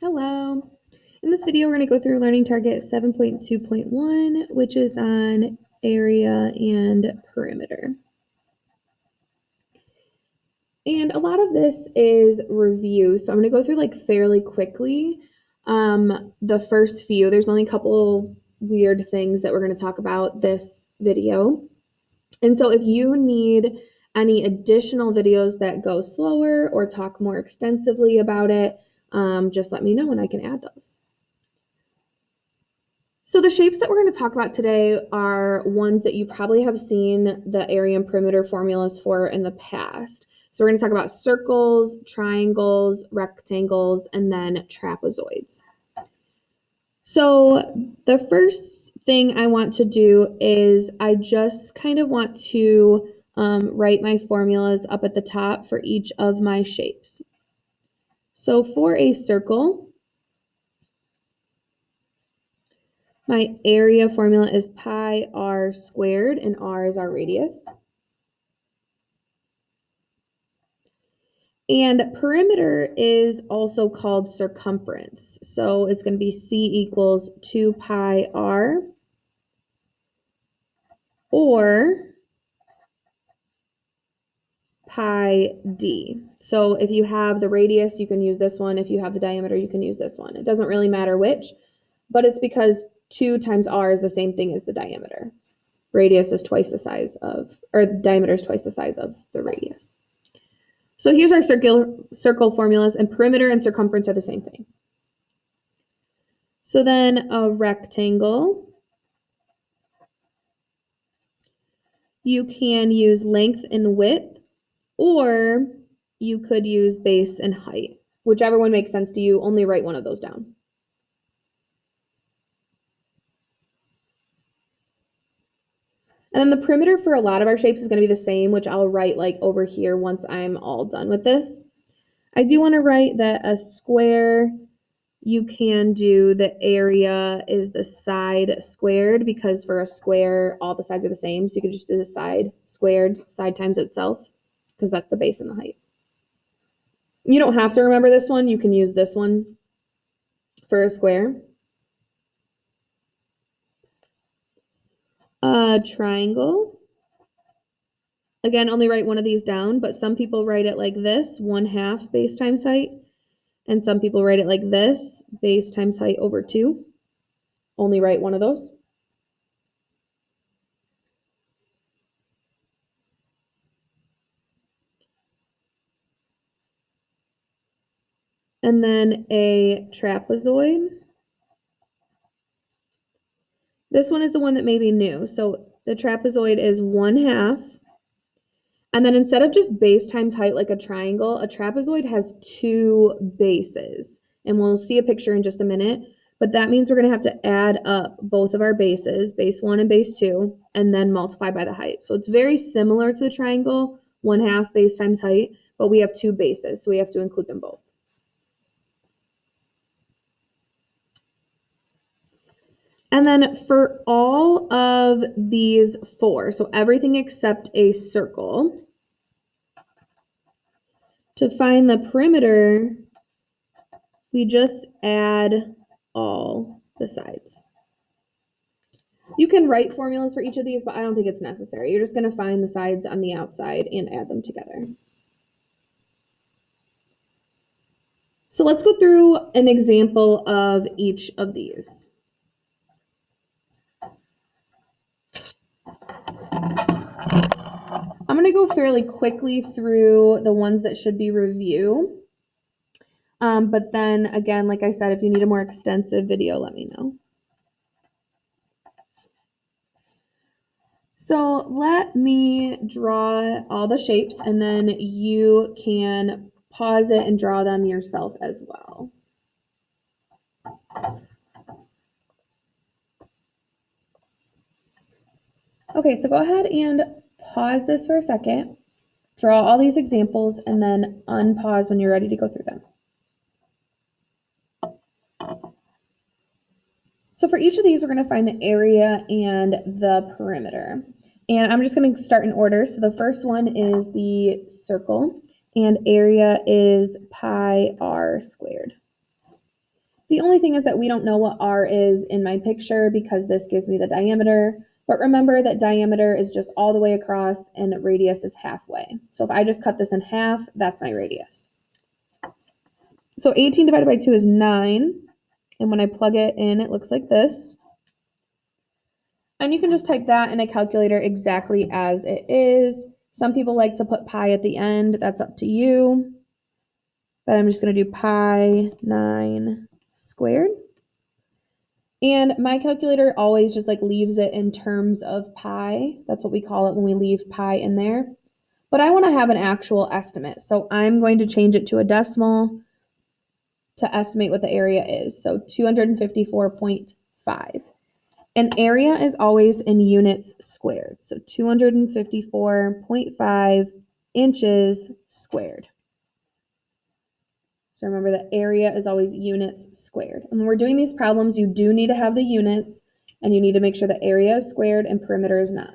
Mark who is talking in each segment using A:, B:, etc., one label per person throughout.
A: Hello. In this video, we're going to go through Learning Target 7.2.1, which is on area and perimeter. And a lot of this is review, so I'm going to go through like fairly quickly. The first few, there's only a couple weird things that we're going to talk about this video. And so if you need any additional videos that go slower or talk more extensively about it, just let me know and I can add those. So the shapes that we're going to talk about today are ones that you probably have seen the area and perimeter formulas for in the past. So we're going to talk about circles, triangles, rectangles, and then trapezoids. So the first thing I want to do is I just kind of want to write my formulas up at the top for each of my shapes. So for a circle, my area formula is pi r squared, and r is our radius. And perimeter is also called circumference. So it's going to be C equals 2 pi r, or pi d. So if you have the radius, you can use this one. If you have the diameter, you can use this one. It doesn't really matter which, but it's because 2 times r is the same thing as the diameter. Radius is twice the size of, or the diameter is twice the size of the radius. So here's our circle formulas, and perimeter and circumference are the same thing. So then a rectangle, you can use length and width, or you could use base and height. Whichever one makes sense to you, only write one of those down. And then the perimeter for a lot of our shapes is going to be the same, which I'll write like over here once I'm all done with this. I do want to write that a square, you can do the area is the side squared, because for a square, all the sides are the same. So you could just do the side squared, side times itself, because that's the base and the height. You don't have to remember this one. You can use this one for a square. A triangle. Again, only write one of these down, but some people write it like this, 1/2 base times height. And some people write it like this, base times height over 2. Only write one of those. And then a trapezoid. This one is the one that may be new. So the trapezoid is 1/2. And then instead of just base times height like a triangle, a trapezoid has 2 bases. And we'll see a picture in just a minute. But that means we're going to have to add up both of our bases, base 1 and base 2, and then multiply by the height. So it's very similar to the triangle, 1/2 base times height, but we have 2 bases, so we have to include them both. And then for all of these 4, so everything except a circle, to find the perimeter, we just add all the sides. You can write formulas for each of these, but I don't think it's necessary. You're just going to find the sides on the outside and add them together. So let's go through an example of each of these. I'm going to go fairly quickly through the ones that should be review. But then again, like I said, if you need a more extensive video, let me know. So let me draw all the shapes, and then you can pause it and draw them yourself as well. Okay, so go ahead and pause this for a second, draw all these examples, and then unpause when you're ready to go through them. So for each of these, we're going to find the area and the perimeter. And I'm just going to start in order. So the first one is the circle, and area is pi r squared. The only thing is that we don't know what r is in my picture because this gives me the diameter. But remember that diameter is just all the way across and radius is halfway. So if I just cut this in half, that's my radius. So 18 divided by 2 is 9. And when I plug it in, it looks like this. And you can just type that in a calculator exactly as it is. Some people like to put pi at the end. That's up to you. But I'm just going to do pi 9 squared. And my calculator always just like leaves it in terms of pi. That's what we call it when we leave pi in there. But I want to have an actual estimate. So I'm going to change it to a decimal to estimate what the area is. So 254.5. An area is always in units squared. So 254.5 inches squared. So remember that area is always units squared. And when we're doing these problems, you do need to have the units and you need to make sure the area is squared and perimeter is not.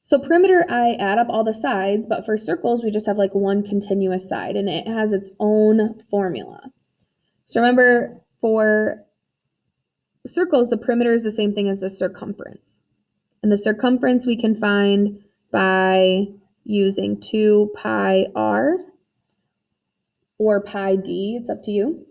A: So perimeter, I add up all the sides, but for circles, we just have like one continuous side and it has its own formula. So remember, for circles, the perimeter is the same thing as the circumference. And the circumference we can find by using 2 pi r or pi d, it's up to you.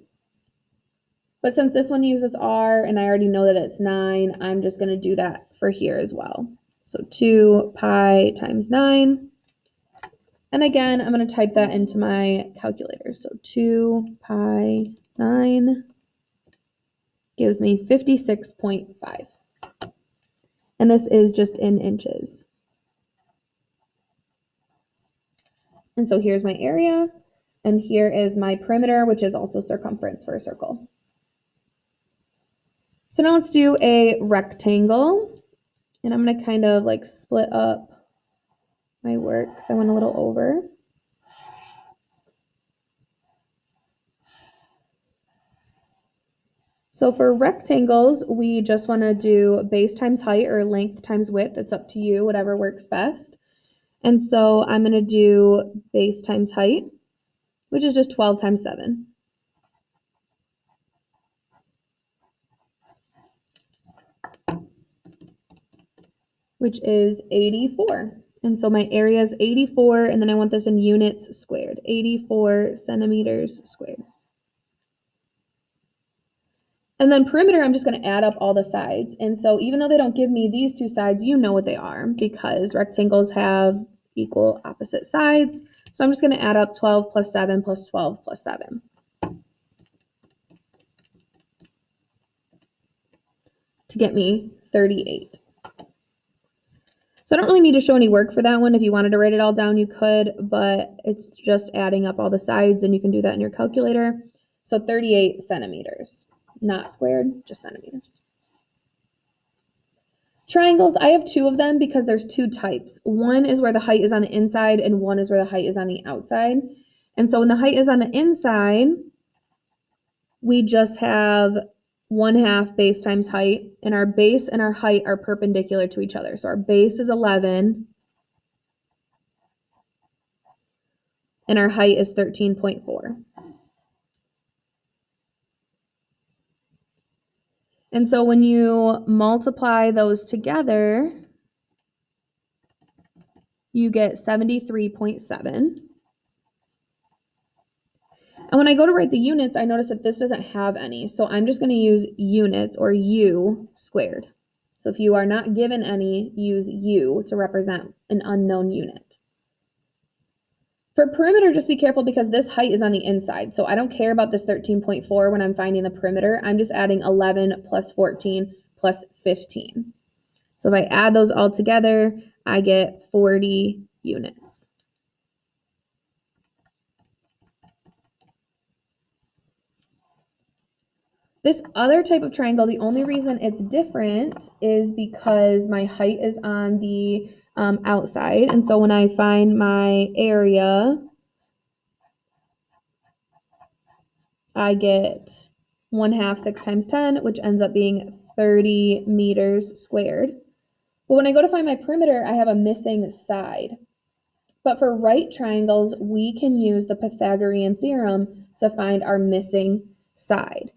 A: But since this one uses r and I already know that it's 9, I'm just going to do that for here as well. So 2 pi times 9. And again, I'm going to type that into my calculator. So 2 pi 9 gives me 56.5. And this is just in inches. And so here's my area. And here is my perimeter, which is also circumference for a circle. So now let's do a rectangle. And I'm going to kind of like split up my work because I went a little over. So for rectangles, we just want to do base times height or length times width. It's up to you, whatever works best. And so I'm going to do base times height, which is just 12 times 7. Which is 84. And so my area is 84, and then I want this in units squared, 84 centimeters squared. And then perimeter, I'm just going to add up all the sides. And so even though they don't give me these two sides, you know what they are because rectangles have equal opposite sides. So I'm just going to add up 12 plus 7 plus 12 plus 7. To get me 38. So I don't really need to show any work for that one. If you wanted to write it all down, you could, but it's just adding up all the sides and you can do that in your calculator. So 38 centimeters, not squared, just centimeters. Triangles, I have 2 of them because there's 2 types. One is where the height is on the inside and one is where the height is on the outside. And so when the height is on the inside, we just have 1/2 base times height, and our base and our height are perpendicular to each other. So our base is 11, and our height is 13.4. And so when you multiply those together, you get 73.7. And when I go to write the units, I notice that this doesn't have any. So I'm just going to use units or u squared. So if you are not given any, use u to represent an unknown unit. For perimeter, just be careful because this height is on the inside. So I don't care about this 13.4 when I'm finding the perimeter. I'm just adding 11 plus 14 plus 15. So if I add those all together, I get 40 units. This other type of triangle, the only reason it's different is because my height is on the outside. And so when I find my area, I get 1/2 6 times 10, which ends up being 30 meters squared. But when I go to find my perimeter, I have a missing side. But for right triangles, we can use the Pythagorean theorem to find our missing side.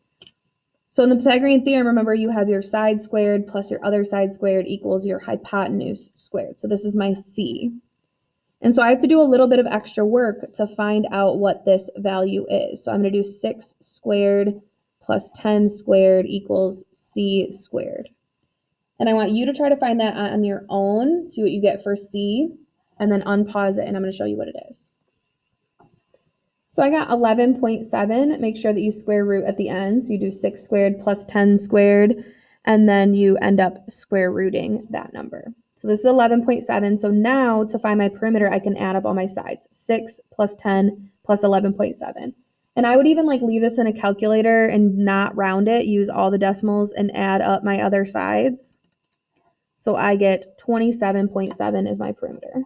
A: So in the Pythagorean theorem, remember you have your side squared plus your other side squared equals your hypotenuse squared. So this is my C. And so I have to do a little bit of extra work to find out what this value is. So I'm going to do 6 squared plus 10 squared equals C squared. And I want you to try to find that on your own, see what you get for C, and then unpause it, and I'm going to show you what it is. So I got 11.7. Make sure that you square root at the end. So you do 6 squared plus 10 squared, and then you end up square rooting that number. So this is 11.7. So now to find my perimeter, I can add up all my sides. 6 plus 10 plus 11.7. And I would even like leave this in a calculator and not round it, use all the decimals and add up my other sides. So I get 27.7 is my perimeter.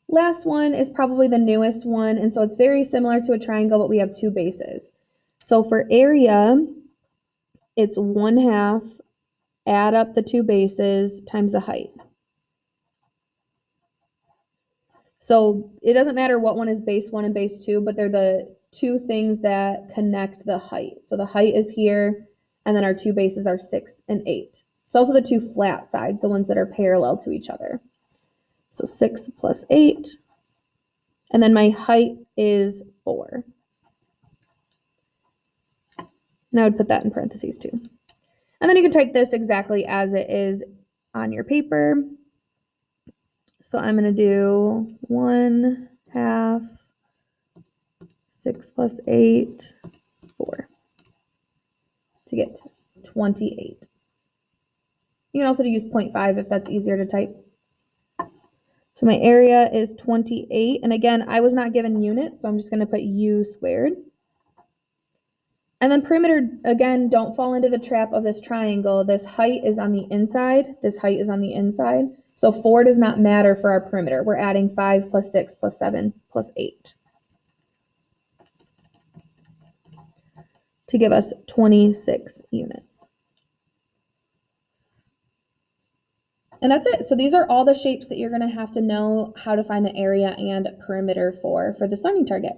A: Last one is probably the newest one, and so it's very similar to a triangle, but we have two bases. So for area, it's 1/2, add up the two bases times the height. So it doesn't matter what one is base 1 and base 2, but they're the two things that connect the height. So the height is here, and then our two bases are 6 and 8. It's also the two flat sides, the ones that are parallel to each other. So 6 plus 8. And then my height is 4. And I would put that in parentheses too. And then you can type this exactly as it is on your paper. So I'm going to do 1/2, 6 plus 8, 4 to get 28. You can also use 0.5 if that's easier to type. So my area is 28. And again, I was not given units, so I'm just going to put U squared. And then perimeter, again, don't fall into the trap of this triangle. This height is on the inside. This height is on the inside. So 4 does not matter for our perimeter. We're adding 5 plus 6 plus 7 plus 8 to give us 26 units. And that's it. So these are all the shapes that you're going to have to know how to find the area and perimeter for this learning target.